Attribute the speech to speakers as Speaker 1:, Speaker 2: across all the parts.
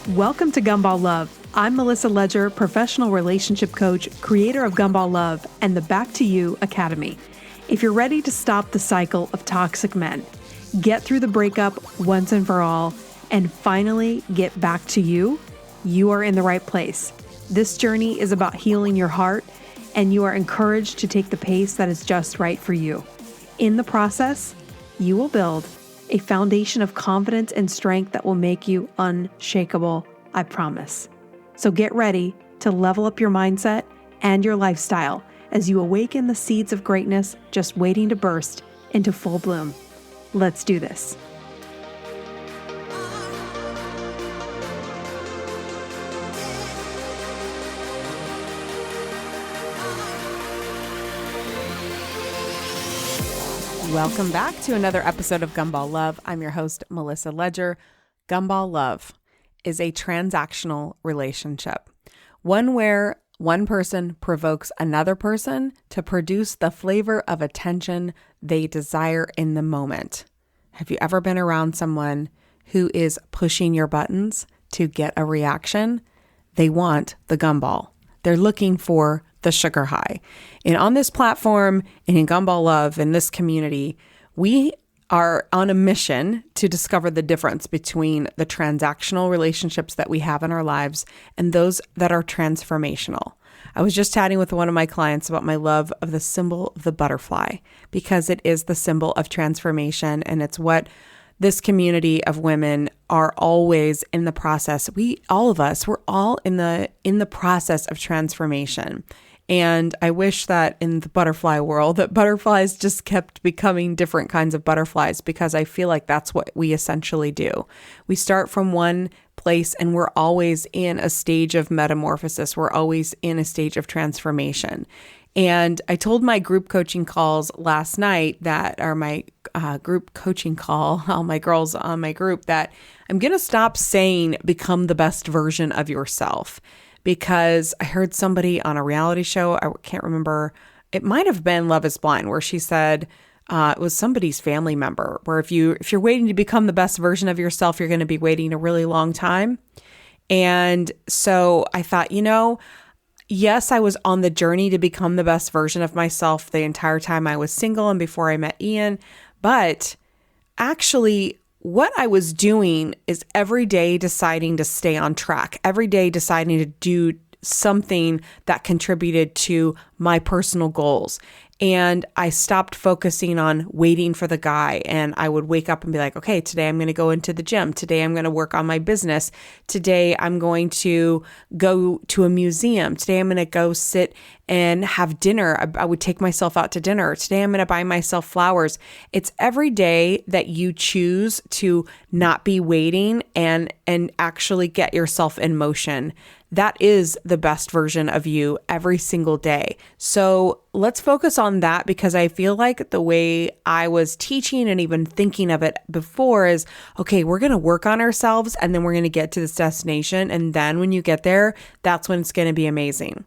Speaker 1: Welcome to Gumball Love. I'm Melissa Ledger, professional relationship coach, creator of Gumball Love and the Back to You Academy. If you're ready to stop the cycle of toxic men, get through the breakup once and for all, and finally get back to you, you are in the right place. This journey is about healing your heart, and you are encouraged to take the pace that is just right for you. In the process, you will build a foundation of confidence and strength that will make you unshakable, I promise. So get ready to level up your mindset and your lifestyle as you awaken the seeds of greatness just waiting to burst into full bloom. Let's do this. Welcome back to another episode of Gumball Love. I'm your host, Melissa Ledger. Gumball Love is a transactional relationship, one where one person provokes another person to produce the flavor of attention they desire in the moment. Have you ever been around someone who is pushing your buttons to get a reaction? They want the gumball. They're looking for the sugar high. And on this platform and in Gumball Love, in this community, we are on a mission to discover the difference between the transactional relationships that we have in our lives and those that are transformational. I was just chatting with one of my clients about my love of the symbol of the butterfly, because it is the symbol of transformation, and it's what this community of women are always in the process. We're all in the process of transformation. And I wish that in the butterfly world, that butterflies just kept becoming different kinds of butterflies, because I feel like that's what we essentially do. We start from one place and we're always in a stage of metamorphosis. We're always in a stage of transformation. And I told my group coaching calls last night group coaching call, all my girls on my group, that I'm going to stop saying become the best version of yourself. Because I heard somebody on a reality show, I can't remember, it might have been Love is Blind, where she said, it was somebody's family member, where if you're waiting to become the best version of yourself, you're going to be waiting a really long time. And so I thought, yes, I was on the journey to become the best version of myself the entire time I was single and before I met Ian. But actually, what I was doing is every day deciding to stay on track, every day deciding to do something that contributed to my personal goals. And I stopped focusing on waiting for the guy. And I would wake up and be like, okay, today I'm going to go into the gym. Today I'm going to work on my business. Today I'm going to go to a museum. Today I'm going to go sit and have dinner. I would take myself out to dinner. Today I'm going to buy myself flowers. It's every day that you choose to not be waiting and actually get yourself in motion. That is the best version of you every single day. So let's focus on that, because I feel like the way I was teaching and even thinking of it before is, okay, we're going to work on ourselves and then we're going to get to this destination. And then when you get there, that's when it's going to be amazing.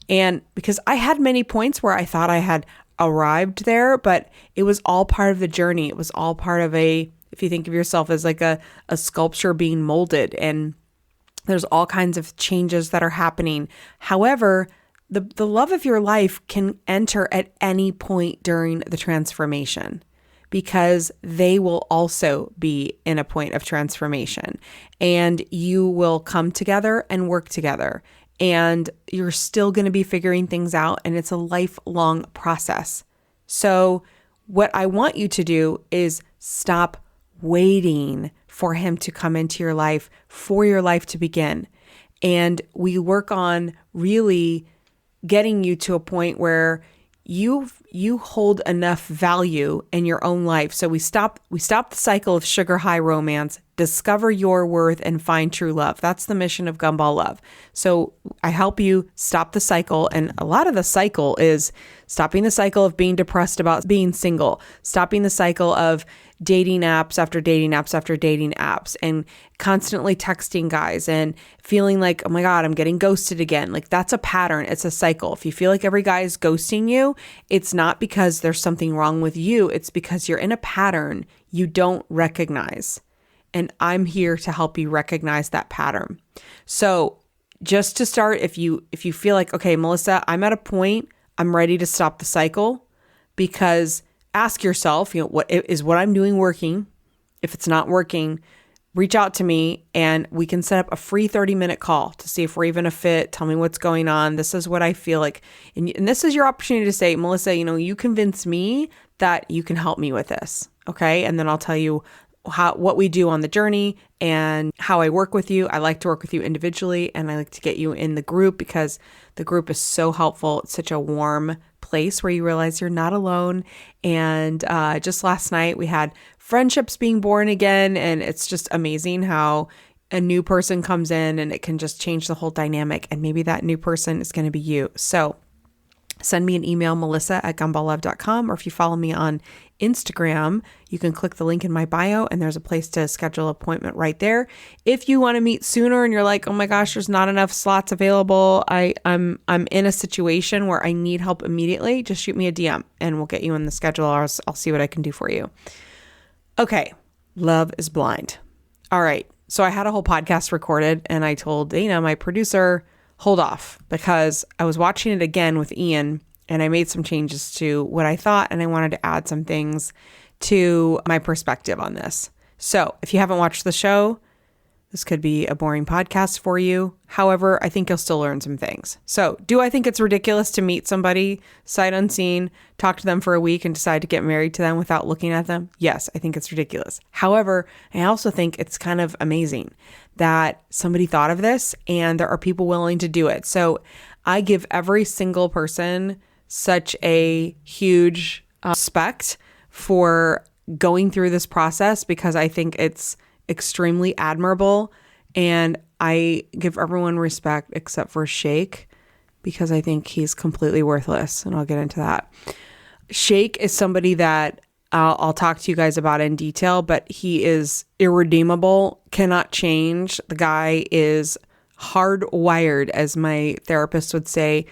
Speaker 1: And because I had many points where I thought I had arrived there, but it was all part of the journey. It was all part of if you think of yourself as like a sculpture being molded, and there's all kinds of changes that are happening. However, the love of your life can enter at any point during the transformation, because they will also be in a point of transformation, and you will come together and work together, and you're still going to be figuring things out, and it's a lifelong process. So what I want you to do is stop waiting for him to come into your life, for your life to begin. And we work on really getting you to a point where you hold enough value in your own life. So we stop the cycle of sugar high romance, discover your worth, and find true love. That's the mission of Gumball Love. So I help you stop the cycle. And a lot of the cycle is stopping the cycle of being depressed about being single, stopping the cycle of dating apps after dating apps after dating apps and constantly texting guys and feeling like, oh my God, I'm getting ghosted again. Like that's a pattern. It's a cycle. If you feel like every guy is ghosting you, it's not because there's something wrong with you. It's because you're in a pattern you don't recognize. And I'm here to help you recognize that pattern. So just to start, if you feel like, okay, Melissa, I'm at a point, I'm ready to stop the cycle, because ask yourself, what I'm doing working? If it's not working, reach out to me and we can set up a free 30-minute call to see if we're even a fit. Tell me what's going on. This is what I feel like. And this is your opportunity to say, Melissa, you convince me that you can help me with this. Okay. And then I'll tell you what we do on the journey and how I work with you. I like to work with you individually, and I like to get you in the group because the group is so helpful. It's such a warm place where you realize you're not alone. And just last night we had friendships being born again, and it's just amazing how a new person comes in and it can just change the whole dynamic. And maybe that new person is going to be you. So send me an email, melissa@gumballlove.com, or if you follow me on Instagram, you can click the link in my bio and there's a place to schedule an appointment right there. If you want to meet sooner and you're like, oh my gosh, there's not enough slots available, I'm in a situation where I need help immediately, just shoot me a DM and we'll get you in the schedule, or I'll see what I can do for you. Okay, love is blind. All right, so I had a whole podcast recorded and I told Dana, my producer, hold off, because I was watching it again with Ian and I made some changes to what I thought, and I wanted to add some things to my perspective on this. So if you haven't watched the show, this could be a boring podcast for you. However, I think you'll still learn some things. So do I think it's ridiculous to meet somebody sight unseen, talk to them for a week and decide to get married to them without looking at them? Yes, I think it's ridiculous. However, I also think it's kind of amazing that somebody thought of this and there are people willing to do it. So I give every single person such a huge respect for going through this process, because I think it's extremely admirable, and I give everyone respect except for Shake, because I think he's completely worthless, and I'll get into that. Shake is somebody that I'll talk to you guys about in detail, but he is irredeemable, cannot change. The guy is hardwired, as my therapist would say.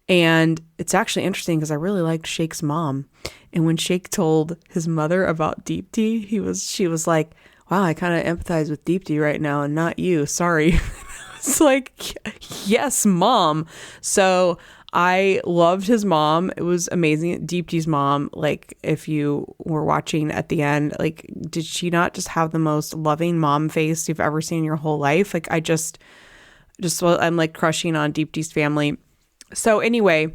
Speaker 1: And it's actually interesting because I really liked Shake's mom. And when Shake told his mother about Deepti, she was like, wow, I kind of empathize with Deepti right now and not you. Sorry. It's like, yes, mom. So I loved his mom. It was amazing. Deepti's mom, like if you were watching at the end, like, did she not just have the most loving mom face you've ever seen in your whole life? Like I'm like crushing on Deepti's family. So anyway,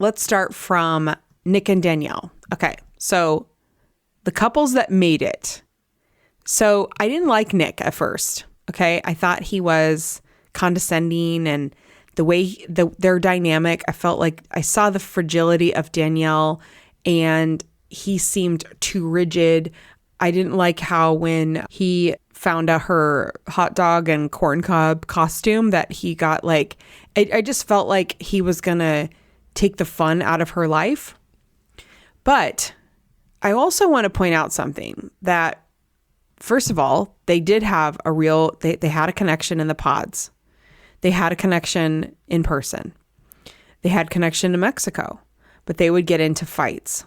Speaker 1: let's start from Nick and Danielle. Okay, so the couples that made it. So I didn't like Nick at first, okay? I thought he was condescending, and the way their dynamic, I felt like I saw the fragility of Danielle and he seemed too rigid. I didn't like how when he found out her hot dog and corn cob costume that he got like, I just felt like he was going to take the fun out of her life. But I also want to point out something that, first of all, they did have they had a connection in the pods. They had a connection in person. They had connection in Mexico, but they would get into fights.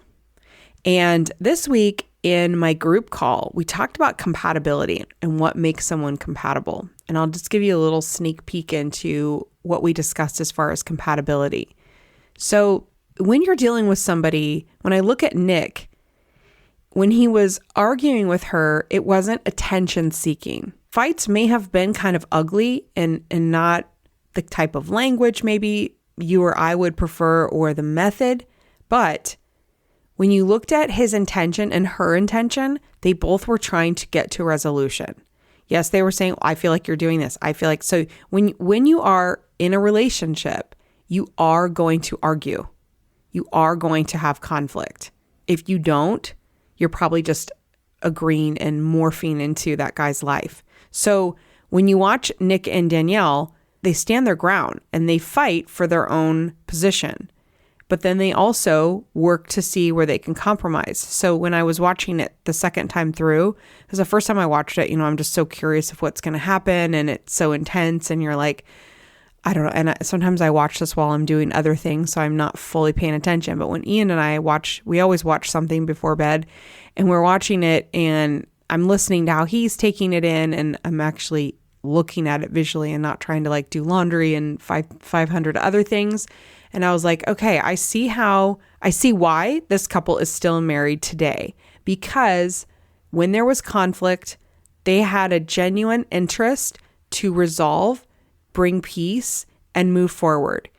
Speaker 1: And this week in my group call, we talked about compatibility and what makes someone compatible. And I'll just give you a little sneak peek into what we discussed as far as compatibility. So when you're dealing with somebody, when I look at Nick, when he was arguing with her, it wasn't attention seeking. Fights may have been kind of ugly and not the type of language maybe you or I would prefer or the method. But when you looked at his intention and her intention, they both were trying to get to a resolution. Yes, they were saying, I feel like you're doing this. I feel like, so when you are in a relationship, you are going to argue. You are going to have conflict. If you don't, you're probably just agreeing and morphing into that guy's life. So when you watch Nick and Danielle, they stand their ground and they fight for their own position. but then they also work to see where they can compromise. So when I was watching it the second time through, because the first time I watched it, I'm just so curious of what's going to happen, and it's so intense, and you're like, I don't know. And sometimes I watch this while I'm doing other things, so I'm not fully paying attention. But when Ian and I watch, we always watch something before bed, and we're watching it, and I'm listening to how he's taking it in, and I'm actually looking at it visually and not trying to like do laundry and 500 other things. And I was like, okay, I see why this couple is still married today, because when there was conflict, they had a genuine interest to resolve, bring peace, and move forward.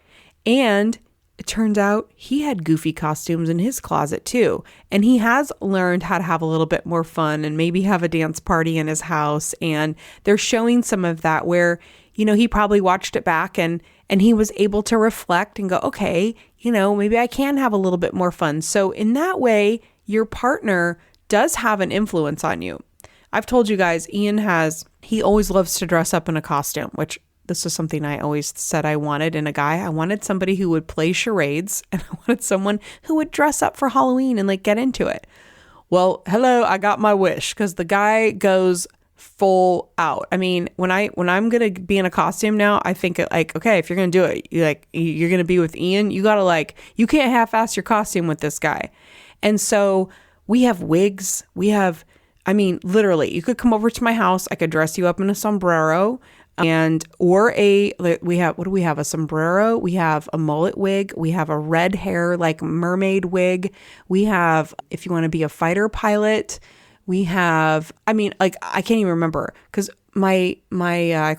Speaker 1: And it turns out he had goofy costumes in his closet too. And he has learned how to have a little bit more fun and maybe have a dance party in his house. And they're showing some of that where, he probably watched it back and he was able to reflect and go, okay, maybe I can have a little bit more fun. So in that way, your partner does have an influence on you. I've told you guys, he always loves to dress up in a costume, which this is something I always said I wanted in a guy. I wanted somebody who would play charades, and I wanted someone who would dress up for Halloween and like get into it. Well, hello, I got my wish, because the guy goes full out. I mean, when I'm going to be in a costume now, I think like, okay, if you're going to do it, you're going to be with Ian, you got to you can't half-ass your costume with this guy. And so we have wigs. Literally, you could come over to my house. I could dress you up in a sombrero. We have a sombrero, we have a mullet wig, we have a red hair like mermaid wig, we have, if you want to be a fighter pilot, we have, I can't even remember, because I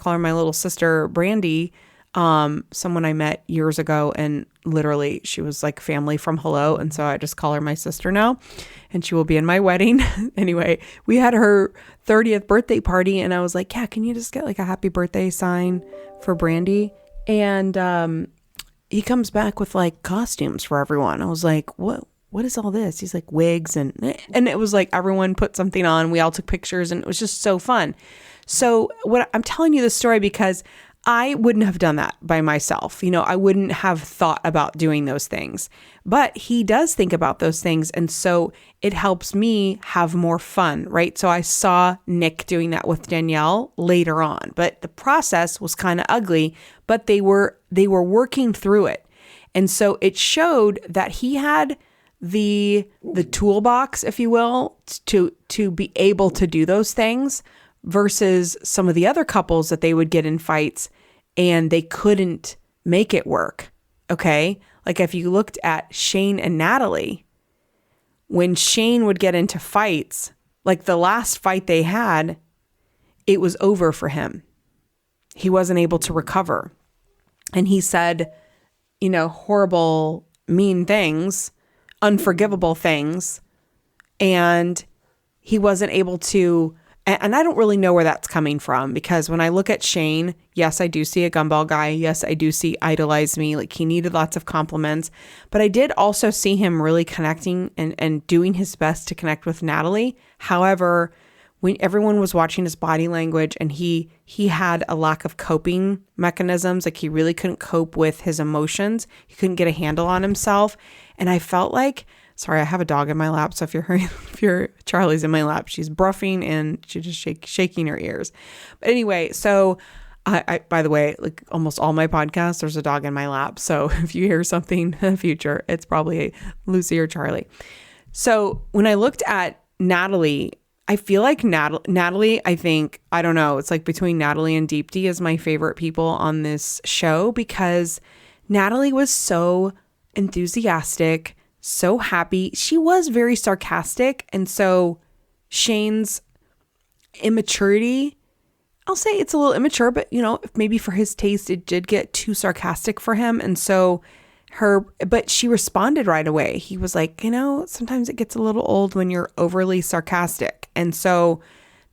Speaker 1: call her my little sister Brandy, someone I met years ago, and literally she was like family from Hello, and so I just call her my sister now, and she will be in my wedding. Anyway, we had her 30th birthday party, and I was like, yeah, can you just get like a happy birthday sign for Brandy? And he comes back with like costumes for everyone. I was like, what is all this? He's like, wigs, and it was like everyone put something on, we all took pictures, and it was just so fun. So what I'm telling you this story because I wouldn't have done that by myself. I wouldn't have thought about doing those things, but he does think about those things. And so it helps me have more fun, right? So I saw Nick doing that with Danielle later on, but the process was kind of ugly, but they were working through it. And so it showed that he had the toolbox, if you will, to be able to do those things, versus some of the other couples that they would get in fights and they couldn't make it work. Okay. Like if you looked at Shayna and Natalie, when Shayna would get into fights, like the last fight they had, it was over for him. He wasn't able to recover. And he said, horrible, mean things, unforgivable things. And he wasn't able to. And I don't really know where that's coming from, because when I look at Shayna, yes, I do see a gumball guy. Yes, I do see idolize me. Like he needed lots of compliments, but I did also see him really connecting and doing his best to connect with Natalie. However, when everyone was watching his body language and he had a lack of coping mechanisms, like he really couldn't cope with his emotions. He couldn't get a handle on himself. And I felt like, sorry, I have a dog in my lap. So if Charlie's in my lap, she's bruffing and she's just shaking her ears. But anyway, so I, by the way, like almost all my podcasts, there's a dog in my lap. So if you hear something in the future, it's probably Lucy or Charlie. So when I looked at Natalie, I feel like Natalie, I don't know, it's like between Natalie and Deepti is my favorite people on this show, because Natalie was so enthusiastic, so happy. She was very sarcastic. And so Shane's immaturity, I'll say it's a little immature, but maybe for his taste, it did get too sarcastic for him. And so but she responded right away. He was like, sometimes it gets a little old when you're overly sarcastic. And so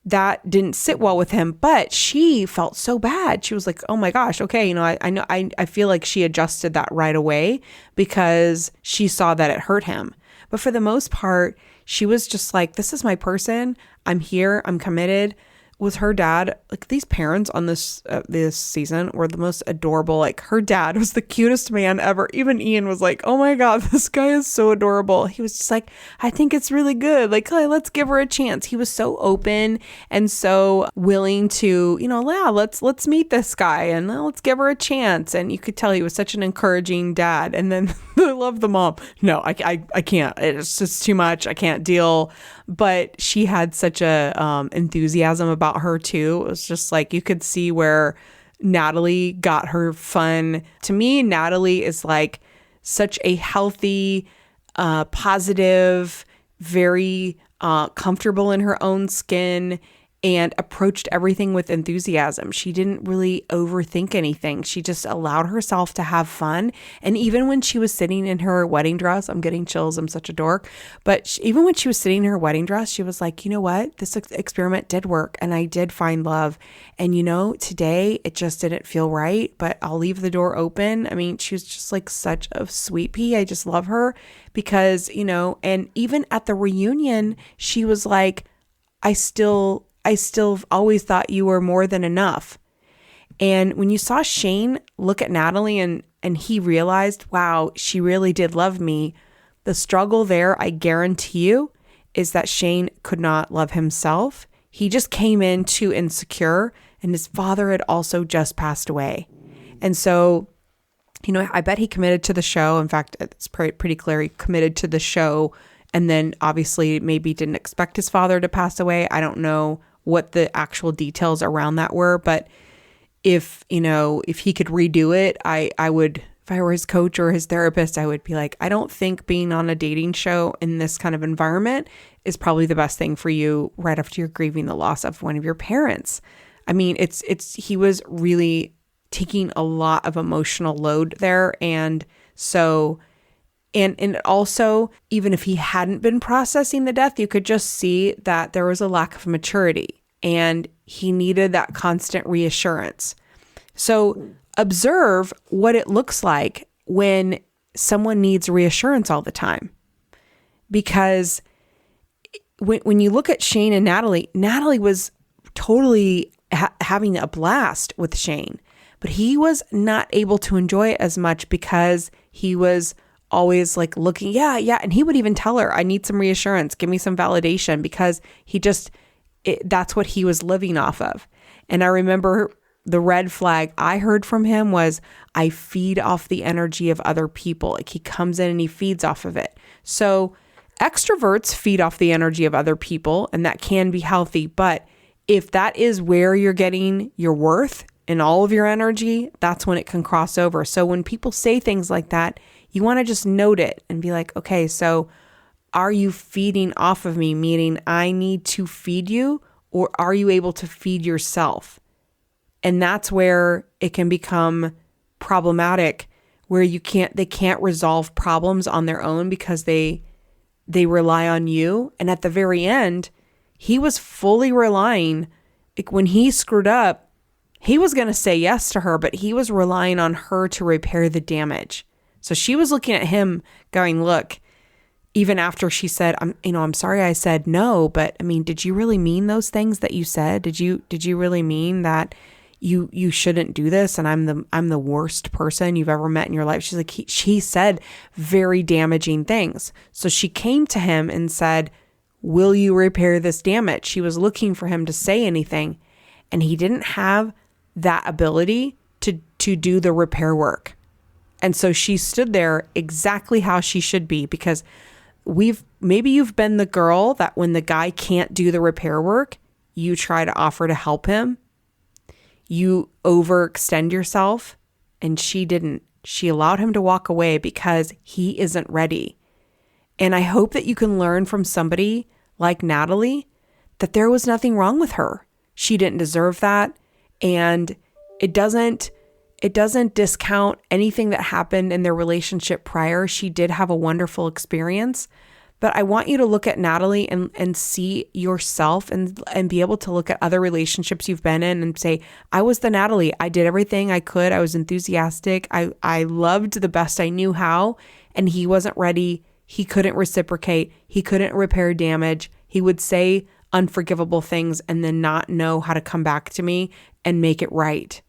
Speaker 1: that didn't sit well with him, but she felt so bad. She was like, oh my gosh, okay. I feel like she adjusted that right away because she saw that it hurt him. But for the most part, she was just like, this is my person. I'm here. I'm committed. was her dad, like these parents on this season were the most adorable. Like her dad was the cutest man ever. Even Ian was like, oh my God, this guy is so adorable. He was just like, I think it's really good. Like, hey, let's give her a chance. He was so open and so willing to, yeah, let's meet this guy and let's give her a chance. And you could tell he was such an encouraging dad. And then I love the mom. No, I can't. It's just too much. I can't deal. But she had such a enthusiasm about her too. It was just like you could see where Natalie got her fun. To me, Natalie is like such a healthy, positive, very comfortable in her own skin, and approached everything with enthusiasm. She didn't really overthink anything. She just allowed herself to have fun. And even when she was sitting in her wedding dress, I'm getting chills, I'm such a dork. But even when she was sitting in her wedding dress, she was like, you know what? This experiment did work and I did find love. And today it just didn't feel right, but I'll leave the door open. I mean, she was just like such a sweet pea. I just love her because, and even at the reunion, she was like, I still always thought you were more than enough. And when you saw Shane look at Natalie and he realized, wow, she really did love me, the struggle there, I guarantee you, is that Shane could not love himself. He just came in too insecure, and his father had also just passed away. And so, I bet he committed to the show. In fact, it's pretty clear he committed to the show, and then obviously maybe didn't expect his father to pass away. I don't know what the actual details around that were, but if he could redo it, I would, if I were his coach or his therapist, I would be like, I don't think being on a dating show in this kind of environment is probably the best thing for you right after you're grieving the loss of one of your parents. I mean, he was really taking a lot of emotional load there. And so, and also, even if he hadn't been processing the death, you could just see that there was a lack of maturity and he needed that constant reassurance. So observe what it looks like when someone needs reassurance all the time. Because when you look at Shane and Natalie was totally having a blast with Shane, but he was not able to enjoy it as much because he was always like looking, yeah. And he would even tell her, I need some reassurance, give me some validation, because that's what he was living off of. And I remember the red flag I heard from him was, I feed off the energy of other people. Like he comes in and he feeds off of it. So extroverts feed off the energy of other people, and that can be healthy. But if that is where you're getting your worth and all of your energy, that's when it can cross over. So when people say things like that, you want to just note it and be like, okay, so are you feeding off of me? Meaning I need to feed you, or are you able to feed yourself? And that's where it can become problematic, where they can't resolve problems on their own because they rely on you. And at the very end, he was fully relying, like when he screwed up, he was going to say yes to her, but he was relying on her to repair the damage. So she was looking at him going, look, even after she said, I'm sorry I said no, but I mean, did you really mean those things that you said? Did you really mean that you shouldn't do this? And I'm the worst person you've ever met in your life. She's like, she said very damaging things. So she came to him and said, will you repair this damage? She was looking for him to say anything, and he didn't have that ability to do the repair work. And so she stood there exactly how she should be, because maybe you've been the girl that when the guy can't do the repair work, you try to offer to help him. You overextend yourself, and she didn't. She allowed him to walk away because he isn't ready. And I hope that you can learn from somebody like Natalie that there was nothing wrong with her. She didn't deserve that. And it doesn't discount anything that happened in their relationship prior. She did have a wonderful experience, but I want you to look at Natalie and see yourself and be able to look at other relationships you've been in and say, I was the Natalie. I did everything I could. I was enthusiastic. I loved the best I knew how, and he wasn't ready. He couldn't reciprocate. He couldn't repair damage. He would say unforgivable things and then not know how to come back to me and make it right.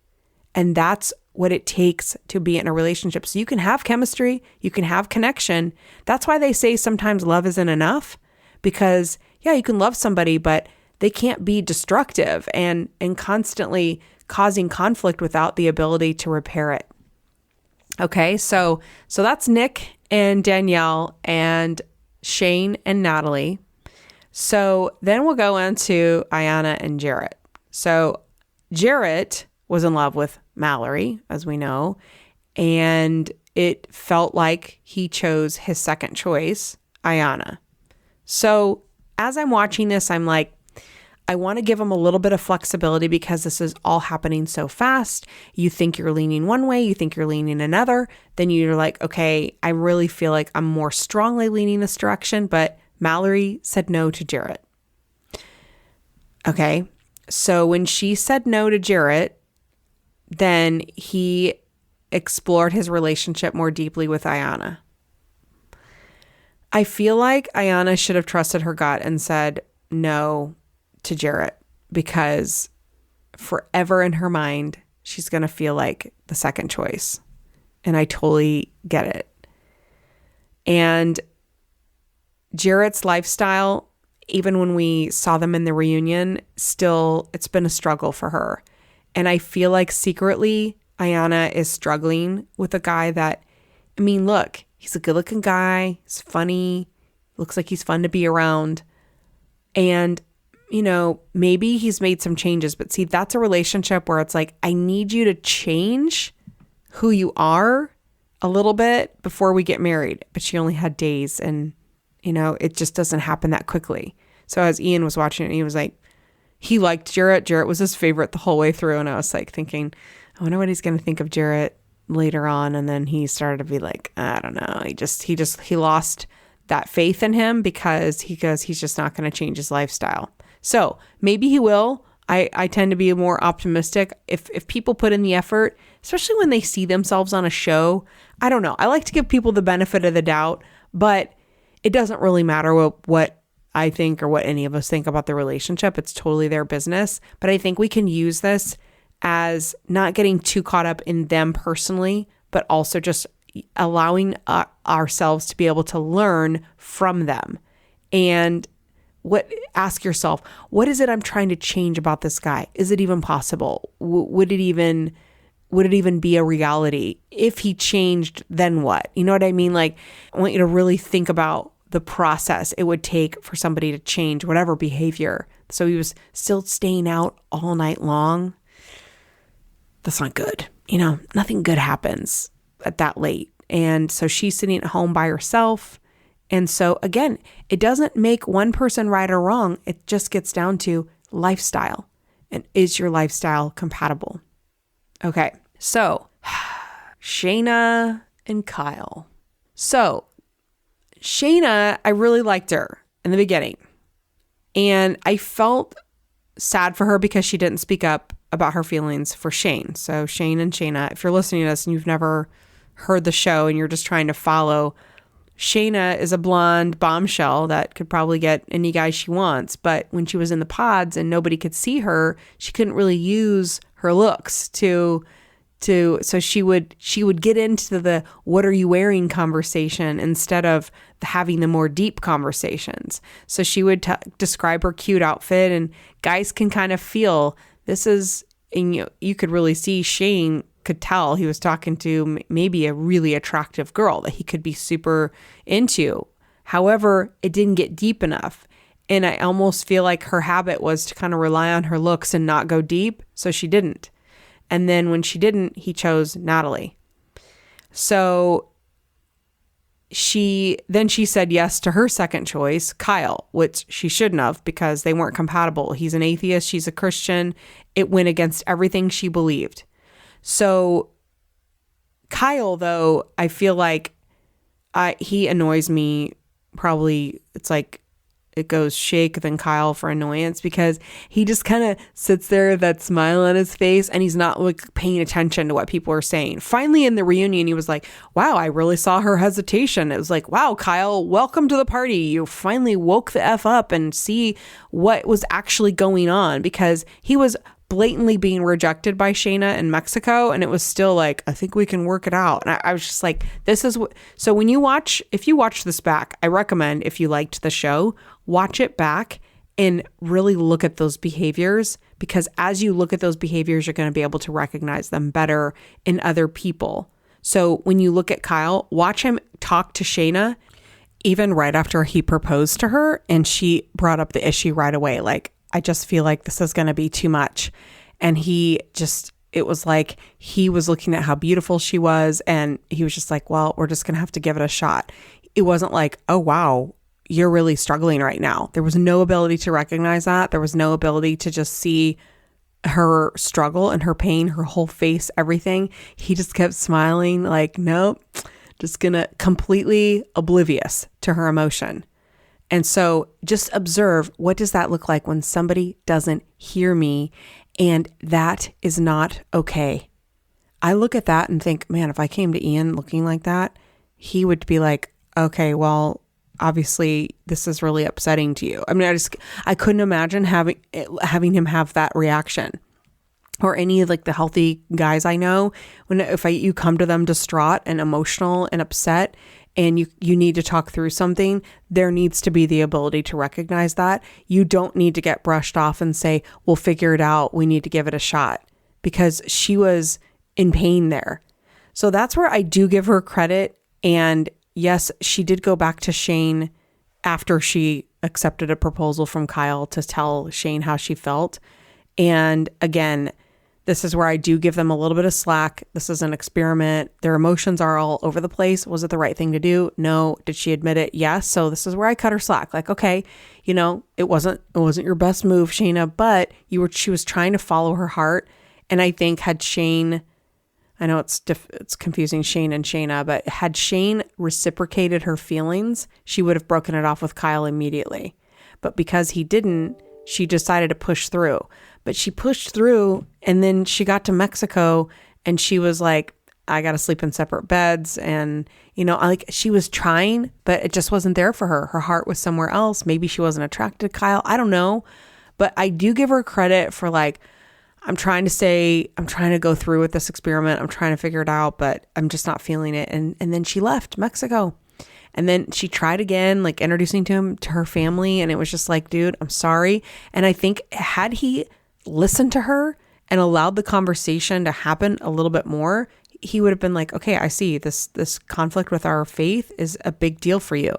Speaker 1: And that's what it takes to be in a relationship. So you can have chemistry, you can have connection. That's why they say sometimes love isn't enough, because yeah, you can love somebody, but they can't be destructive and constantly causing conflict without the ability to repair it. Okay, so that's Nick and Danielle and Shayna and Natalie. So then we'll go into Ayanna and Jarrett. So Jarrett was in love with Mallory, as we know, and it felt like he chose his second choice, Ayanna. So as I'm watching this, I'm like, I want to give him a little bit of flexibility because this is all happening so fast. You think you're leaning one way, you think you're leaning another. Then you're like, okay, I really feel like I'm more strongly leaning this direction, but Mallory said no to Jarrett. Okay, so when she said no to Jarrett, then he explored his relationship more deeply with Ayanna. I feel like Ayanna should have trusted her gut and said no to Jarrett, because forever in her mind, she's going to feel like the second choice. And I totally get it. And Jarrett's lifestyle, even when we saw them in the reunion, still, it's been a struggle for her. And I feel like secretly, Ayanna is struggling with a guy that, I mean, look, he's a good looking guy. He's funny. Looks like he's fun to be around. And you know, maybe he's made some changes, but see, that's a relationship where it's like, I need you to change who you are a little bit before we get married. But she only had days and, you know, it just doesn't happen that quickly. So as Ian was watching it, he was like, he liked Jarrett. Jarrett was his favorite the whole way through. And I was like thinking, I wonder what he's going to think of Jarrett later on. And then he started to be like, I don't know. He lost that faith in him because he's just not going to change his lifestyle. So maybe he will. I tend to be more optimistic. If people put in the effort, especially when they see themselves on a show, I don't know. I like to give people the benefit of the doubt, but it doesn't really matter what I think or what any of us think about the relationship. It's totally their business. But I think we can use this as not getting too caught up in them personally, but also just allowing ourselves to be able to learn from them. And ask yourself, what is it I'm trying to change about this guy? Is it even possible? Would it even be a reality? If he changed, then what? You know what I mean? Like, I want you to really think about the process it would take for somebody to change whatever behavior. So he was still staying out all night long. That's not good. You know, nothing good happens at that late. And so she's sitting at home by herself. And so again, it doesn't make one person right or wrong. It just gets down to lifestyle. And is your lifestyle compatible? Okay, so Shayna and Kyle. So Shayna, I really liked her in the beginning. And I felt sad for her because she didn't speak up about her feelings for Shane. So Shane and Shayna, if you're listening to this and you've never heard the show and you're just trying to follow, Shayna is a blonde bombshell that could probably get any guy she wants. But when she was in the pods and nobody could see her, she couldn't really use her looks so she would get into the what are you wearing conversation instead of having the more deep conversations. So she would describe her cute outfit, and guys can kind of feel this is, and you could really see Shane could tell he was talking to maybe a really attractive girl that he could be super into. However, it didn't get deep enough. And I almost feel like her habit was to kind of rely on her looks and not go deep. So she didn't. And then when she didn't, he chose Natalie. So she said yes to her second choice, Kyle, which she shouldn't have because they weren't compatible. He's an atheist. She's a Christian. It went against everything she believed. So Kyle, though, I feel like he annoys me. Probably it's like it goes Shake, then Kyle for annoyance, because he just kind of sits there with that smile on his face and he's not like paying attention to what people are saying. Finally in the reunion, he was like, wow, I really saw her hesitation. It was like, wow, Kyle, welcome to the party. You finally woke the F up and see what was actually going on, because he was blatantly being rejected by Shayna in Mexico, and it was still like, I think we can work it out. And I was just like, this is what, so when if you watch this back, I recommend, if you liked the show, watch it back and really look at those behaviors, because as you look at those behaviors, you're going to be able to recognize them better in other people. So when you look at Kyle, watch him talk to Shayna, even right after he proposed to her, and she brought up the issue right away. Like, I just feel like this is going to be too much. And it was like he was looking at how beautiful she was, and he was just like, well, we're just going to have to give it a shot. It wasn't like, oh, wow, you're really struggling right now. There was no ability to recognize that. There was no ability to just see her struggle and her pain, her whole face, everything. He just kept smiling like, nope, just going to completely oblivious to her emotion. And so just observe, what does that look like when somebody doesn't hear me? And that is not okay. I look at that and think, man, if I came to Ian looking like that, he would be like, okay, well, obviously this is really upsetting to you. I mean, I couldn't imagine having him have that reaction. Or any of like the healthy guys I know, if you come to them distraught and emotional and upset, and you need to talk through something, there needs to be the ability to recognize that. You don't need to get brushed off and say, we'll figure it out, we need to give it a shot, because she was in pain there. So that's where I do give her credit. And yes, she did go back to Shane after she accepted a proposal from Kyle to tell Shane how she felt. And again, this is where I do give them a little bit of slack. This is an experiment. Their emotions are all over the place. Was it the right thing to do? No. Did she admit it? Yes. So this is where I cut her slack. Like, okay, it wasn't your best move, Shayna, but she was trying to follow her heart. And I think had Shane, I know it's confusing Shane and Shayna, but had Shane reciprocated her feelings, she would have broken it off with Kyle immediately. But because he didn't, she decided to push through. But she pushed through, and then she got to Mexico and she was like, I got to sleep in separate beds. And, like she was trying, but it just wasn't there for her. Her heart was somewhere else. Maybe she wasn't attracted to Kyle. I don't know. But I do give her credit for like, I'm trying to go through with this experiment. I'm trying to figure it out, but I'm just not feeling it. And then she left Mexico. And then she tried again, like introducing him to her family. And it was just like, dude, I'm sorry. And I think had he listened to her and allowed the conversation to happen a little bit more, he would have been like, okay, I see this conflict with our faith is a big deal for you.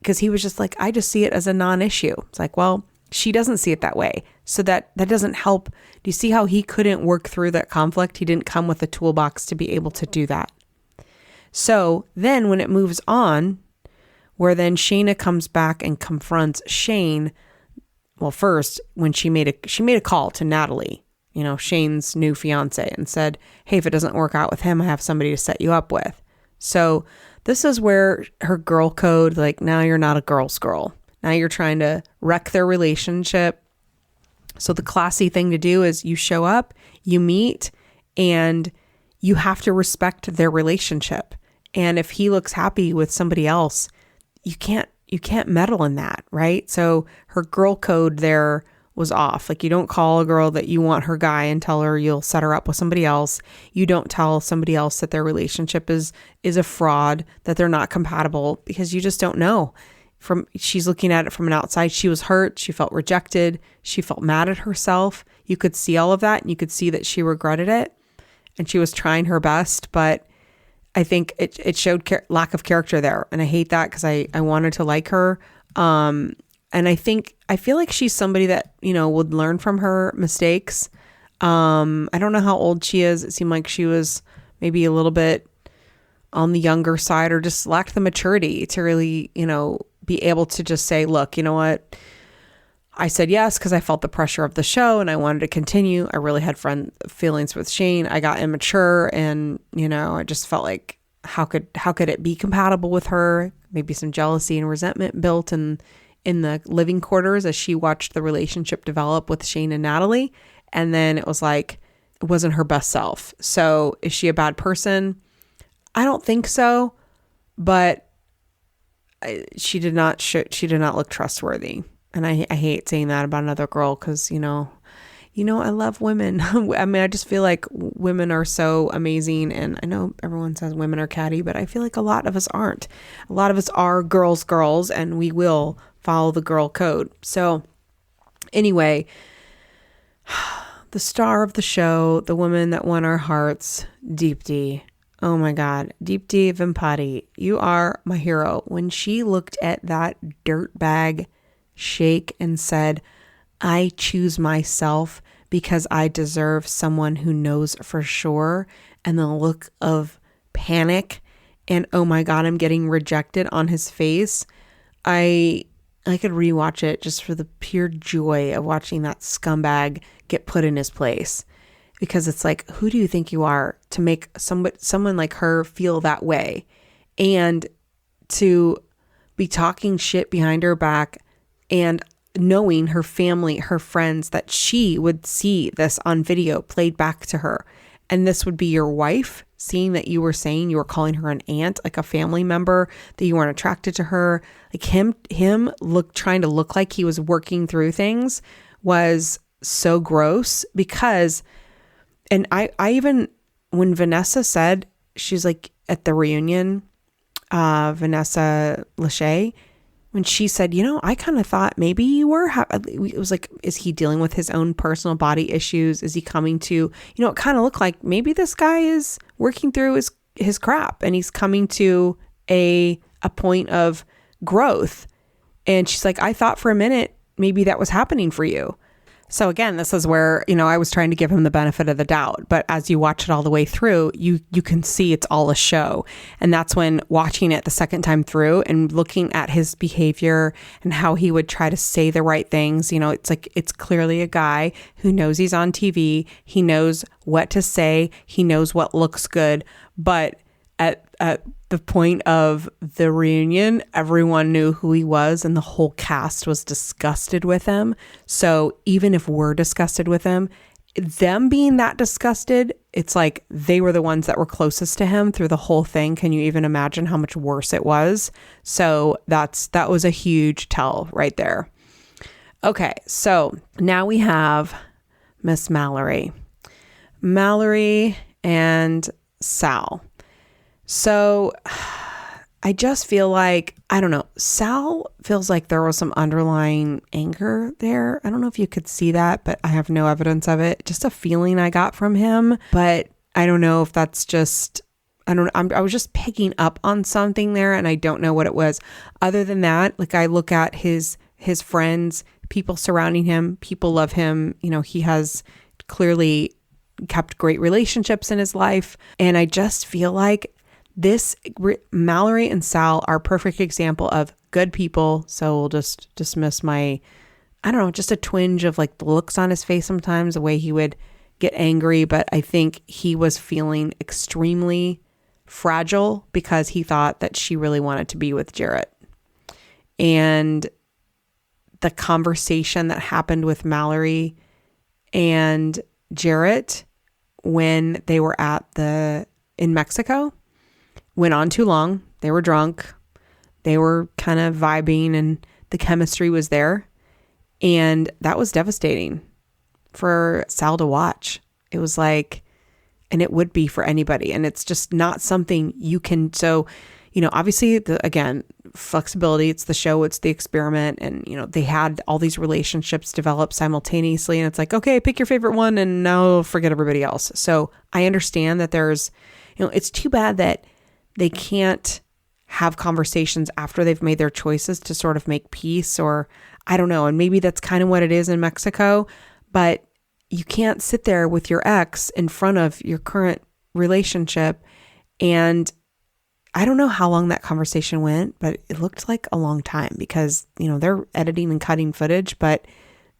Speaker 1: Because he was just like, I just see it as a non-issue. It's like, well, she doesn't see it that way. So that doesn't help. Do you see how he couldn't work through that conflict? He didn't come with a toolbox to be able to do that. So then when it moves on, where then Shayna comes back and confronts Shane. Well, first, when she made a call to Natalie, Shane's new fiance, and said, hey, if it doesn't work out with him, I have somebody to set you up with. So this is where her girl code, like, now you're not a girl's girl. Now you're trying to wreck their relationship. So the classy thing to do is you show up, you meet, and you have to respect their relationship. And if he looks happy with somebody else, you can't meddle in that, right? So her girl code there was off. Like, you don't call a girl that you want her guy and tell her you'll set her up with somebody else. You don't tell somebody else that their relationship is a fraud, that they're not compatible, because you just don't know. She's looking at it from an outside. She was hurt. She felt rejected. She felt mad at herself. You could see all of that, and you could see that she regretted it, and she was trying her best, but I think it showed lack of character there. And I hate that, because I wanted to like her. And I feel like she's somebody that, would learn from her mistakes. I don't know how old she is. It seemed like she was maybe a little bit on the younger side, or just lacked the maturity to really, be able to just say, look, you know what? I said yes because I felt the pressure of the show and I wanted to continue. I really had feelings with Shane. I got immature, and I just felt like how could it be compatible with her? Maybe some jealousy and resentment built in in the living quarters as she watched the relationship develop with Shayna and Natalie. And then it was like, it wasn't her best self. So is she a bad person? I don't think so, but she did not look trustworthy. And I hate saying that about another girl because, I love women. I mean, I just feel like women are so amazing. And I know everyone says women are catty, but I feel like a lot of us aren't. A lot of us are girls, and we will follow the girl code. So anyway, the star of the show, the woman that won our hearts, Deepti. Oh my God, Deepti Vimpati, you are my hero. When she looked at that dirtbag shake and said, I choose myself because I deserve someone who knows for sure. And the look of panic and, oh my God, I'm getting rejected on his face. I could rewatch it just for the pure joy of watching that scumbag get put in his place. Because it's like, who do you think you are to make someone like her feel that way? And to be talking shit behind her back and knowing her family, her friends, that she would see this on video played back to her. And this would be your wife, seeing that you were saying you were calling her an aunt, like a family member, that you weren't attracted to her. Like him trying to look like he was working through things was so gross. Because, and I even, when Vanessa said, she's like at the reunion, Vanessa Lachey, when she said, I kind of thought maybe you were, it was like, is he dealing with his own personal body issues? Is he coming to, it kind of looked like maybe this guy is working through his crap and he's coming to a point of growth. And she's like, I thought for a minute, maybe that was happening for you. So again, this is where, I was trying to give him the benefit of the doubt, but as you watch it all the way through, you can see it's all a show. And that's when watching it the second time through and looking at his behavior and how he would try to say the right things, it's like, it's clearly a guy who knows he's on TV. He knows what to say. He knows what looks good. But at the point of the reunion, everyone knew who he was and the whole cast was disgusted with him. So even if we're disgusted with him, them being that disgusted, it's like they were the ones that were closest to him through the whole thing. Can you even imagine how much worse it was? So that was a huge tell right there. Okay, so now we have Miss Mallory and Sal. So I just feel like, I don't know, Sal feels like there was some underlying anger there. I don't know if you could see that, but I have no evidence of it. Just a feeling I got from him. But I don't know if that's just, I was just picking up on something there and I don't know what it was. Other than that, like I look at his friends, people surrounding him, people love him. He has clearly kept great relationships in his life. And I just feel like Mallory and Sal are a perfect example of good people. So we'll just dismiss just a twinge of like the looks on his face sometimes, the way he would get angry. But I think he was feeling extremely fragile because he thought that she really wanted to be with Jarrett. And the conversation that happened with Mallory and Jarrett when they were in Mexico went on too long. They were drunk. They were kind of vibing and the chemistry was there. And that was devastating for Sal to watch. It was like, and it would be for anybody. And it's just not something you can, so, obviously again, flexibility, it's the show, it's the experiment. And, they had all these relationships develop simultaneously and it's like, okay, pick your favorite one and now forget everybody else. So I understand that there's, it's too bad that they can't have conversations after they've made their choices to sort of make peace, or I don't know. And maybe that's kind of what it is in Mexico, but you can't sit there with your ex in front of your current relationship. And I don't know how long that conversation went, but it looked like a long time because, they're editing and cutting footage, but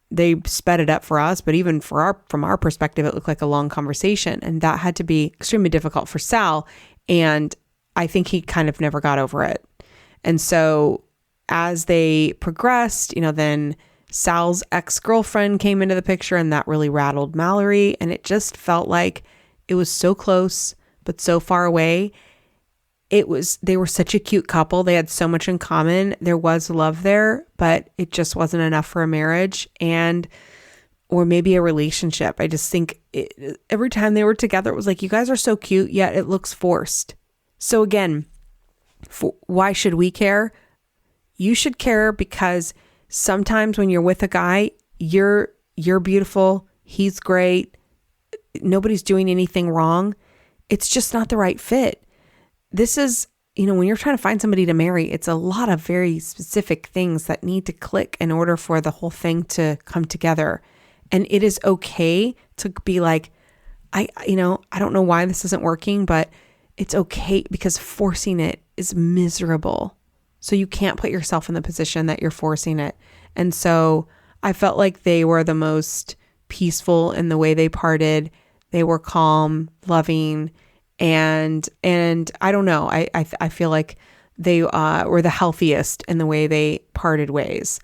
Speaker 1: they sped it up for us. But even from our perspective, it looked like a long conversation. And that had to be extremely difficult for Sal. And I think he kind of never got over it. And so as they progressed, then Sal's ex-girlfriend came into the picture, and that really rattled Mallory. And it just felt like it was so close, but so far away. They were such a cute couple. They had so much in common. There was love there, but it just wasn't enough for a marriage or maybe a relationship. I just think every time they were together, it was like, you guys are so cute, yet it looks forced. So again, why should we care? You should care because sometimes when you're with a guy, you're beautiful, he's great, nobody's doing anything wrong. It's just not the right fit. This is, when you're trying to find somebody to marry, it's a lot of very specific things that need to click in order for the whole thing to come together. And it is okay to be like, I don't know why this isn't working, but it's okay, because forcing it is miserable. So you can't put yourself in the position that you're forcing it. And so I felt like they were the most peaceful in the way they parted. They were calm, loving, and I don't know. I feel like they were the healthiest in the way they parted ways.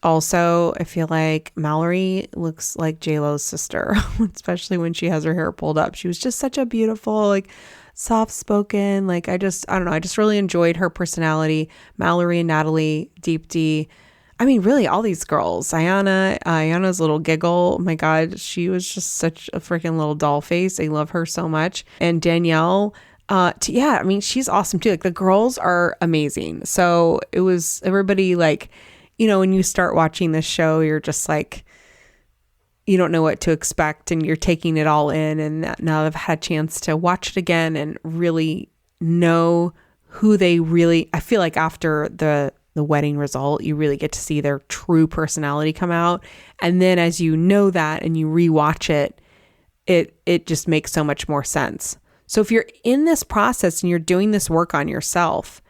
Speaker 1: Also, I feel like Mallory looks like J-Lo's sister, especially when she has her hair pulled up. She was just such a beautiful, soft-spoken, I don't know. I just really enjoyed her personality. Mallory and Natalie, Deepti. I mean, really, all these girls. Ayanna's little giggle. Oh my God, she was just such a freaking little doll face. I love her so much. And Danielle, she's awesome too. The girls are amazing. So it was everybody when you start watching this show, you're just you don't know what to expect, and you're taking it all in. And now I've had a chance to watch it again and really know who they really, I feel like after the wedding result, you really get to see their true personality come out. And then as you know that and you rewatch it, it just makes so much more sense. So if you're in this process and you're doing this work on yourself,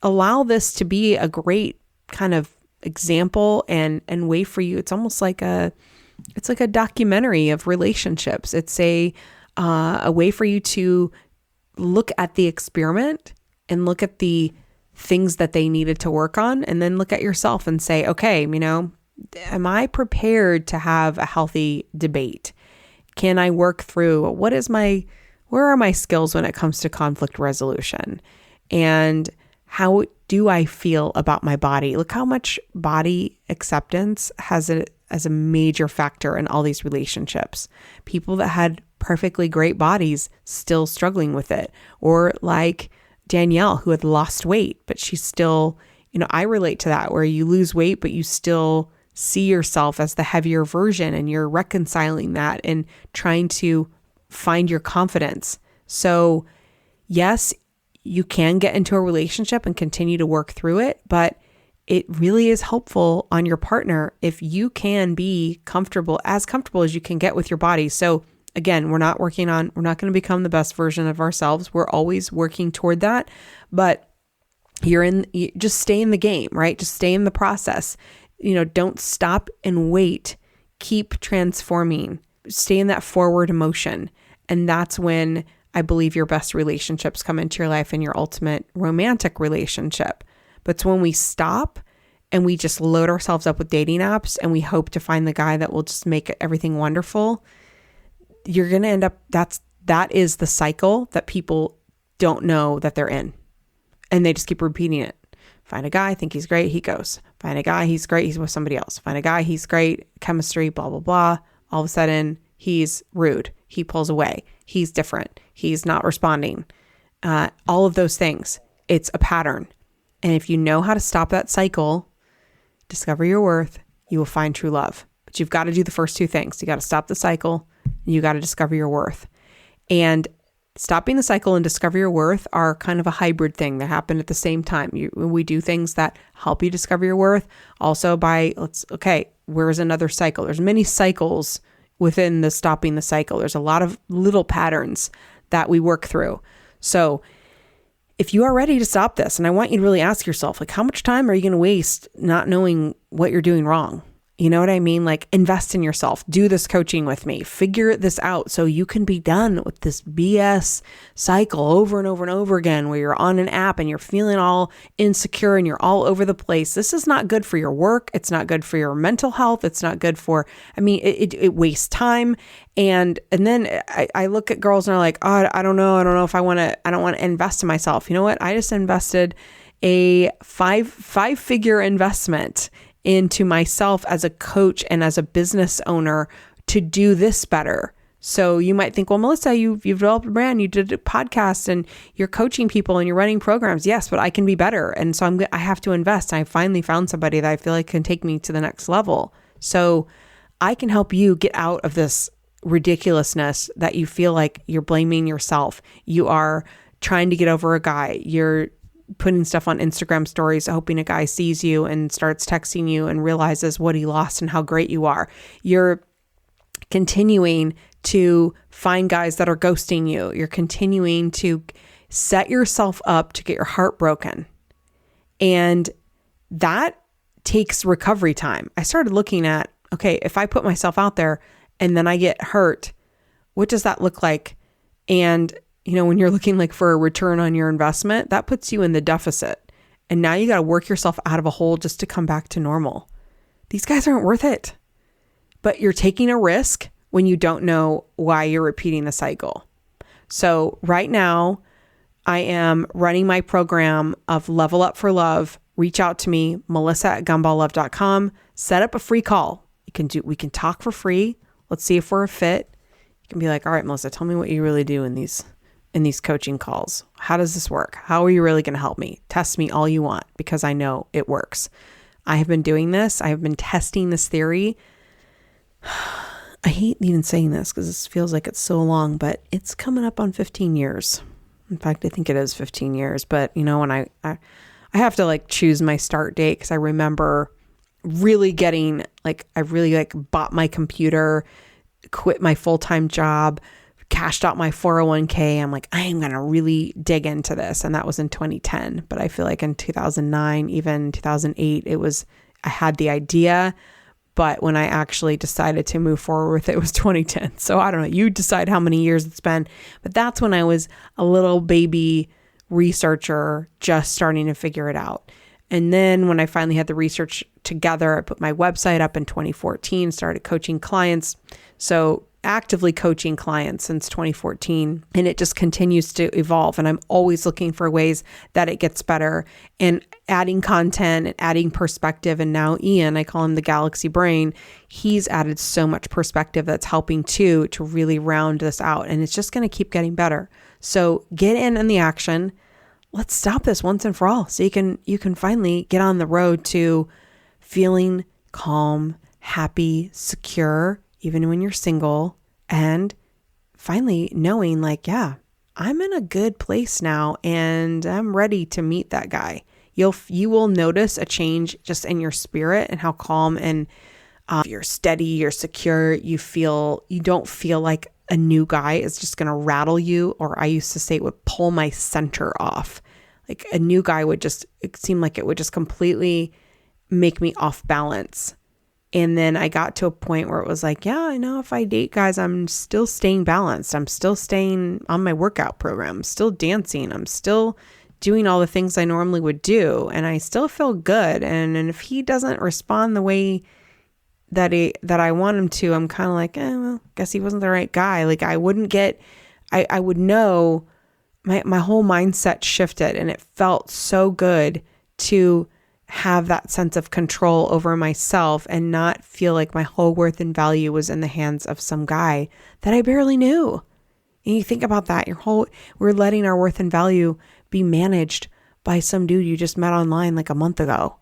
Speaker 1: allow this to be a great kind of example and way for you. It's almost like a documentary of relationships. It's a way for you to look at the experiment and look at the things that they needed to work on, and then look at yourself and say, okay, am I prepared to have a healthy debate? Can I work through where are my skills when it comes to conflict resolution? And how do I feel about my body? Look how much body acceptance has as a major factor in all these relationships. People that had perfectly great bodies still struggling with it. Or like Danielle, who had lost weight, but she's still, I relate to that, where you lose weight, but you still see yourself as the heavier version, and you're reconciling that and trying to find your confidence. So yes, you can get into a relationship and continue to work through it, but it really is helpful on your partner if you can be comfortable as you can get with your body. So again, we're not going to become the best version of ourselves. We're always working toward that, but you just stay in the game, right? Just stay in the process. Don't stop and wait. Keep transforming. Stay in that forward motion. And that's when I believe your best relationships come into your life and your ultimate romantic relationship. But it's when we stop and we just load ourselves up with dating apps and we hope to find the guy that will just make everything wonderful. You're going to end up, that is the cycle that people don't know that they're in. And they just keep repeating it. Find a guy, think he's great, he goes. Find a guy, he's great, he's with somebody else. Find a guy, he's great, chemistry, blah, blah, blah. All of a sudden, he's rude. He pulls away. He's different. He's not responding. All of those things. It's a pattern. And if you know how to stop that cycle, discover your worth, you will find true love. But you've got to do the first two things. You got to stop the cycle, and you got to discover your worth. And stopping the cycle and discover your worth are kind of a hybrid thing that happen at the same time. We do things that help you discover your worth. Also where's another cycle? There's many cycles within the stopping the cycle. There's a lot of little patterns that we work through. So if you are ready to stop this, and I want you to really ask yourself, how much time are you going to waste not knowing what you're doing wrong? You know what I mean? Like, invest in yourself. Do this coaching with me. Figure this out so you can be done with this BS cycle over and over and over again where you're on an app and you're feeling all insecure and you're all over the place. This is not good for your work. It's not good for your mental health. It's not good for, it wastes time. And then I look at girls and are like, oh, I don't know if I don't want to invest in myself. You know what? I just invested a five-figure investment into myself as a coach and as a business owner to do this better. So you might think, well, Melissa, you've developed a brand, you did a podcast and you're coaching people and you're running programs. Yes, but I can be better. And so I have to invest. I finally found somebody that I feel like can take me to the next level. So I can help you get out of this ridiculousness that you feel like you're blaming yourself. You are trying to get over a guy. You're putting stuff on Instagram stories, hoping a guy sees you and starts texting you and realizes what he lost and how great you are. You're continuing to find guys that are ghosting you. You're continuing to set yourself up to get your heart broken. And that takes recovery time. I started looking at, okay, if I put myself out there and then I get hurt, what does that look like? And when you're looking like for a return on your investment, that puts you in the deficit. And now you got to work yourself out of a hole just to come back to normal. These guys aren't worth it. But you're taking a risk when you don't know why you're repeating the cycle. So right now, I am running my program of Level Up for Love. Reach out to me, melissa@gumballlove.com. Set up a free call. We can talk for free. Let's see if we're a fit. You can be like, all right, Melissa, tell me what you really do in these coaching calls. How does this work? How are you really going to help me? Test me all you want because I know it works. I have been doing this. I have been testing this theory. I hate even saying this because this feels like it's so long, but it's coming up on 15 years. In fact, I think it is 15 years. But when I have to choose my start date because I remember really getting I really bought my computer, quit my full-time job, cashed out my 401k. I'm like, I am going to really dig into this. And that was in 2010. But I feel like in 2009, even 2008, I had the idea, but when I actually decided to move forward with it, it was 2010. So I don't know, you decide how many years it's been, but that's when I was a little baby researcher just starting to figure it out. And then when I finally had the research together, I put my website up in 2014, started coaching clients. So actively coaching clients since 2014, and it just continues to evolve. And I'm always looking for ways that it gets better and adding content and adding perspective. And now Ian, I call him the Galaxy Brain, he's added so much perspective that's helping to really round this out. And it's just going to keep getting better. So get in the action. Let's stop this once and for all. So you can finally get on the road to feeling calm, happy, secure, even when you're single, and finally knowing yeah, I'm in a good place now and I'm ready to meet that guy. You will notice a change just in your spirit and how calm and you're steady, you're secure, you don't feel like a new guy is just going to rattle you, or I used to say it would pull my center off. Like a new guy it seemed like it would just completely make me off balance. And then I got to a point where it was like, yeah, I know if I date guys, I'm still staying balanced. I'm still staying on my workout program. I'm still dancing. I'm still doing all the things I normally would do. And I still feel good. And if he doesn't respond the way that I want him to, I'm kind of like, well, guess he wasn't the right guy. I would know my whole mindset shifted, and it felt so good to have that sense of control over myself and not feel like my whole worth and value was in the hands of some guy that I barely knew. And you think about that, we're letting our worth and value be managed by some dude you just met online a month ago.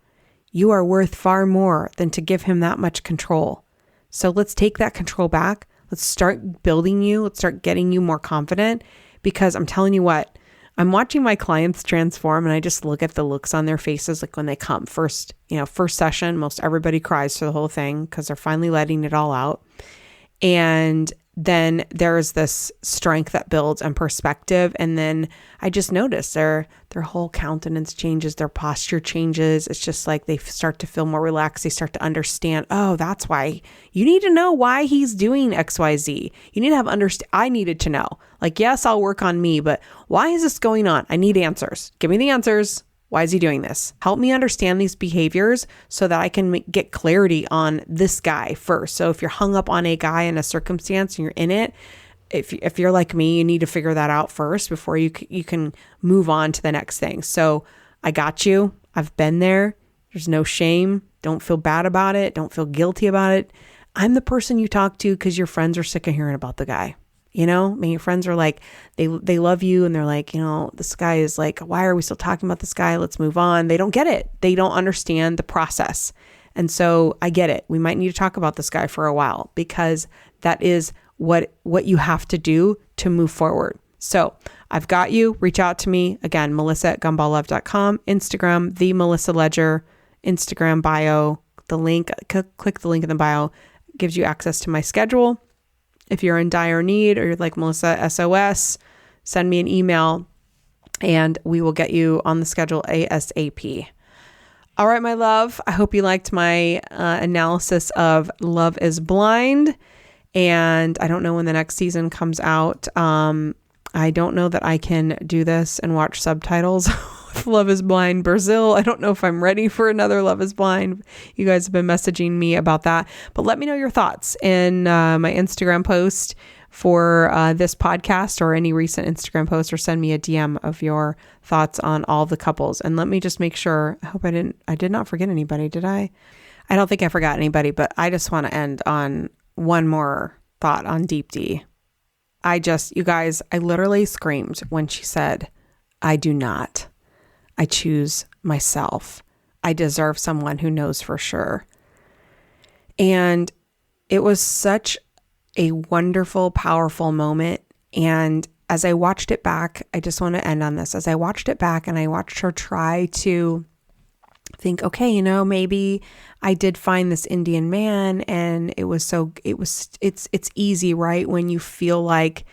Speaker 1: You are worth far more than to give him that much control. So let's take that control back. Let's start building you. Let's start getting you more confident, because I'm telling you what, I'm watching my clients transform, and I just look at the looks on their faces. When they come first session, most everybody cries for the whole thing because they're finally letting it all out. And then there's this strength that builds and perspective. And then I just noticed their whole countenance changes, their posture changes. It's just like they start to feel more relaxed. They start to understand, oh, that's why you need to know why he's doing XYZ. You need to have I needed to know. Like, yes, I'll work on me, but why is this going on? I need answers. Give me the answers. Why is he doing this? Help me understand these behaviors so that I can get clarity on this guy first. So if you're hung up on a guy in a circumstance and you're in it, if you're like me, you need to figure that out first before you can move on to the next thing. So I got you. I've been there. There's no shame. Don't feel bad about it. Don't feel guilty about it. I'm the person you talk to because your friends are sick of hearing about the guy. You know, I mean, your friends are like, they love you and they're like, you know, this guy is like, why are we still talking about this guy? Let's move on. They don't get it. They don't understand the process. And so I get it. We might need to talk about this guy for a while because that is what you have to do to move forward. So I've got you. Reach out to me. Again, melissa@gumballlove.com, Instagram, the Melissa Ledger, Instagram bio, the link, click the link in the bio, gives you access to my schedule. If you're in dire need or you're like, Melissa, SOS, send me an email and we will get you on the schedule ASAP. All right, my love. I hope you liked my analysis of Love is Blind. And I don't know when the next season comes out. I don't know that I can do this and watch subtitles with Love is Blind Brazil. I don't know if I'm ready for another Love is Blind. You guys have been messaging me about that, but let me know your thoughts in my Instagram post for this podcast or any recent Instagram post, or send me a DM of your thoughts on all the couples. And let me just make sure, I hope I did not forget anybody. Did I? I don't think I forgot anybody, but I just want to end on one more thought on Deepti. You guys, I literally screamed when she said, I do not. I choose myself. I deserve someone who knows for sure. And it was such a wonderful, powerful moment. And as I watched it back, I just want to end on this. As I watched it back and I watched her try to think, okay, you know, maybe I did find this Indian man and it's easy, right? When you feel like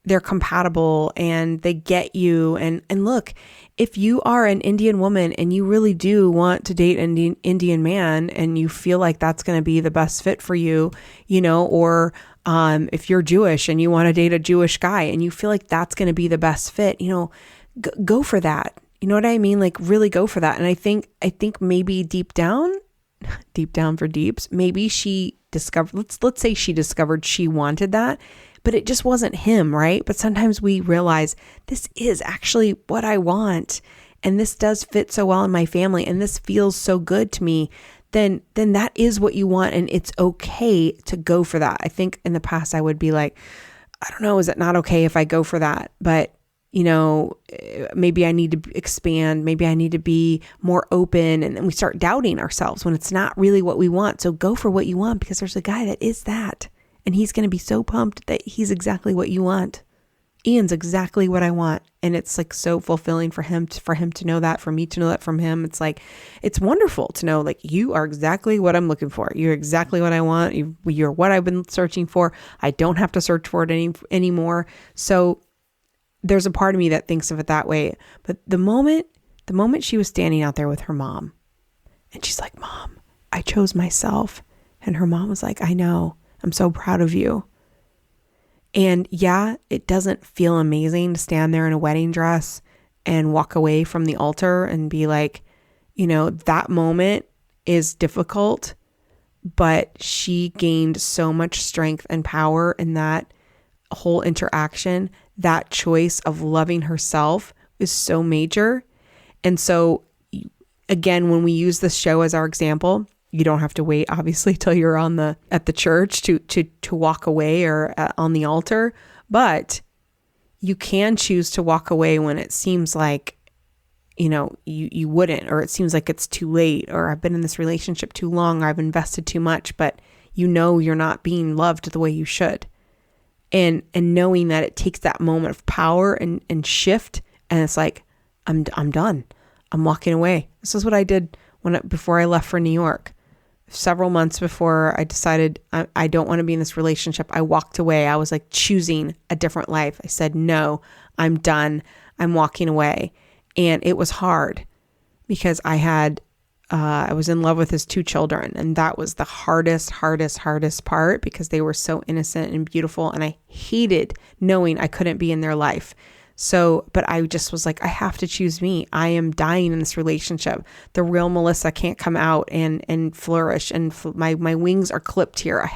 Speaker 1: they're compatible and they get you. And look, if you are an Indian woman and you really do want to date an Indian man and you feel like that's going to be the best fit for you, you know, or if you're Jewish and you want to date a Jewish guy and you feel like that's going to be the best fit, you know, go for that. You know what I mean? Like really go for that. And I think maybe deep down for deeps, maybe she discovered, let's say she discovered she wanted that, but it just wasn't him, right? But sometimes we realize this is actually what I want. And this does fit so well in my family. And this feels so good to me. Then that is what you want. And it's okay to go for that. I think in the past I would be like, I don't know, is it not okay if I go for that? But you know, maybe I need to expand. Maybe I need to be more open. And then we start doubting ourselves when it's not really what we want. So go for what you want because there's a guy that is that. And he's going to be so pumped that he's exactly what you want. Ian's exactly what I want. And it's like so fulfilling for him to know that, for me to know that from him. It's like, it's wonderful to know like you are exactly what I'm looking for. You're exactly what I want. You're what I've been searching for. I don't have to search for it anymore. So there's a part of me that thinks of it that way. But the moment she was standing out there with her mom and she's like, Mom, I chose myself. And her mom was like, I know, I'm so proud of you. And yeah, it doesn't feel amazing to stand there in a wedding dress and walk away from the altar and be like, you know, that moment is difficult, but she gained so much strength and power in that whole interaction. That choice of loving herself is so major. And so again, when we use this show as our example, you don't have to wait, obviously, till you're at the church to walk away or on the altar, but you can choose to walk away when it seems like, you know, you wouldn't, or it seems like it's too late, or I've been in this relationship too long, or I've invested too much, but you know, you're not being loved the way you should. And knowing that it takes that moment of power and shift. And it's like, I'm done. I'm walking away. This is what I did before I left for New York. several months before I decided I don't want to be in this relationship, I walked away. I was like choosing a different life. I said, no, I'm done. I'm walking away. And it was hard because I was in love with his 2 children. And that was the hardest part because they were so innocent and beautiful. And I hated knowing I couldn't be in their life. So, but I just was like, I have to choose me. I am dying in this relationship. The real Melissa can't come out and flourish. And my wings are clipped here. I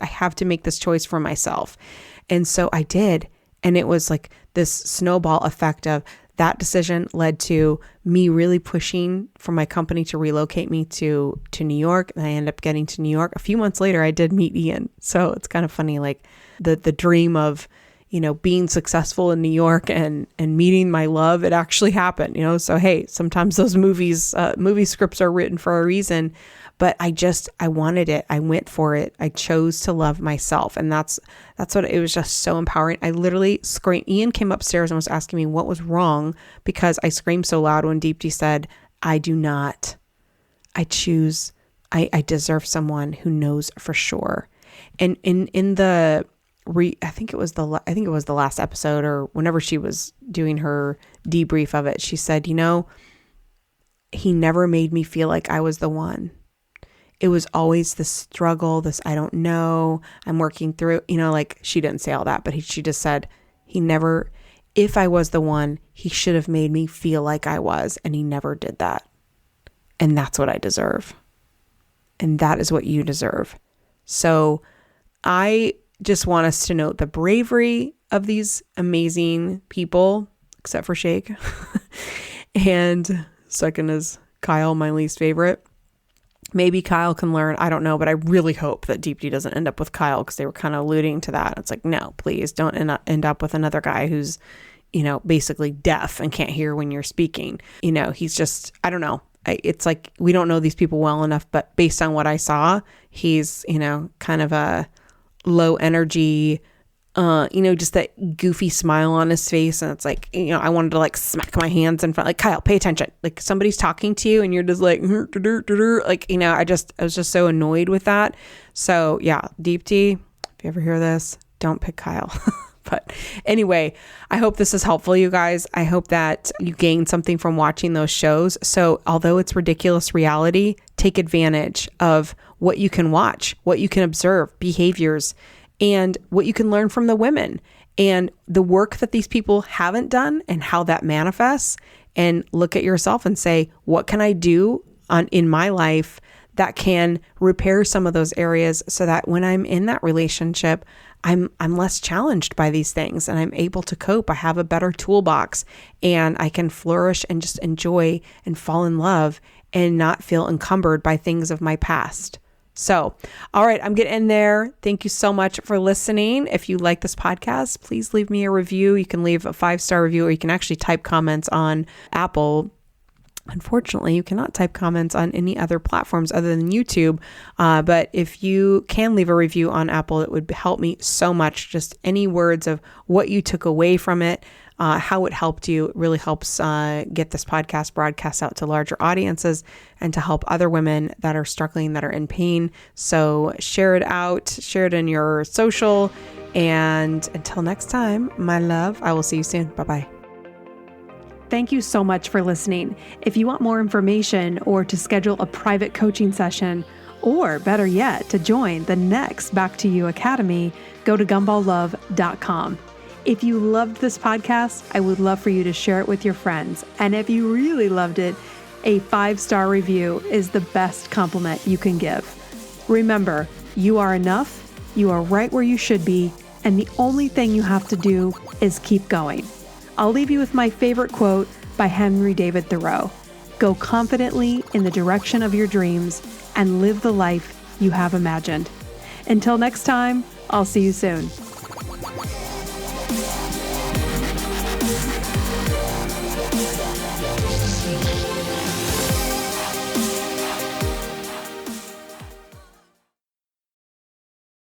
Speaker 1: have to make this choice for myself. And so I did. And it was like this snowball effect of that decision led to me really pushing for my company to relocate me to New York. And I ended up getting to New York. A few months later, I did meet Ian. So it's kind of funny, like the dream of, being successful in New York and meeting my love, it actually happened, So, hey, sometimes those movie scripts are written for a reason, but I wanted it. I went for it. I chose to love myself. And that's what it was, just so empowering. I literally screamed. Ian came upstairs and was asking me what was wrong because I screamed so loud when Deepti said, I deserve someone who knows for sure. And in the I think it was the last episode, or whenever she was doing her debrief of it, she said, he never made me feel like I was the one. It was always this struggle, this, I don't know, I'm working through, like she didn't say all that, but she just said if I was the one, he should have made me feel like I was, and he never did that. And that's what I deserve. And that is what you deserve. So I just want us to note the bravery of these amazing people, except for Shake. And second is Kyle, my least favorite. Maybe Kyle can learn. I don't know, but I really hope that Deepti doesn't end up with Kyle, because they were kind of alluding to that. It's like, no, please don't end up with another guy who's, basically deaf and can't hear when you're speaking. He's just, I don't know. It's like, we don't know these people well enough, but based on what I saw, he's, kind of a low energy, just that goofy smile on his face. And it's like, I wanted to like smack my hands in front, like, Kyle, pay attention. Like somebody's talking to you and you're just like, like, I was just so annoyed with that. So yeah, Deepti, if you ever hear this, don't pick Kyle. But anyway, I hope this is helpful, you guys. I hope that you gained something from watching those shows. So although it's ridiculous reality, take advantage of what you can watch, what you can observe, behaviors, and what you can learn from the women and the work that these people haven't done and how that manifests. And look at yourself and say, what can I do in my life that can repair some of those areas so that when I'm in that relationship, I'm less challenged by these things and I'm able to cope. I have a better toolbox and I can flourish and just enjoy and fall in love and not feel encumbered by things of my past. So, all right, I'm getting in there. Thank you so much for listening. If you like this podcast, please leave me a review. You can leave a 5-star review, or you can actually type comments on Apple. Unfortunately, you cannot type comments on any other platforms other than YouTube. But if you can leave a review on Apple, it would help me so much. Just any words of what you took away from it, how it helped you. It really helps get this podcast broadcast out to larger audiences and to help other women that are struggling, that are in pain. So share it out, share it in your social. And until next time, my love, I will see you soon. Bye-bye. Thank you so much for listening. If you want more information or to schedule a private coaching session, or better yet, to join the next Back to You Academy, go to gumballlove.com. If you loved this podcast, I would love for you to share it with your friends. And if you really loved it, a 5-star review is the best compliment you can give. Remember, you are enough, you are right where you should be, and the only thing you have to do is keep going. I'll leave you with my favorite quote by Henry David Thoreau. Go confidently in the direction of your dreams and live the life you have imagined. Until next time, I'll see you soon.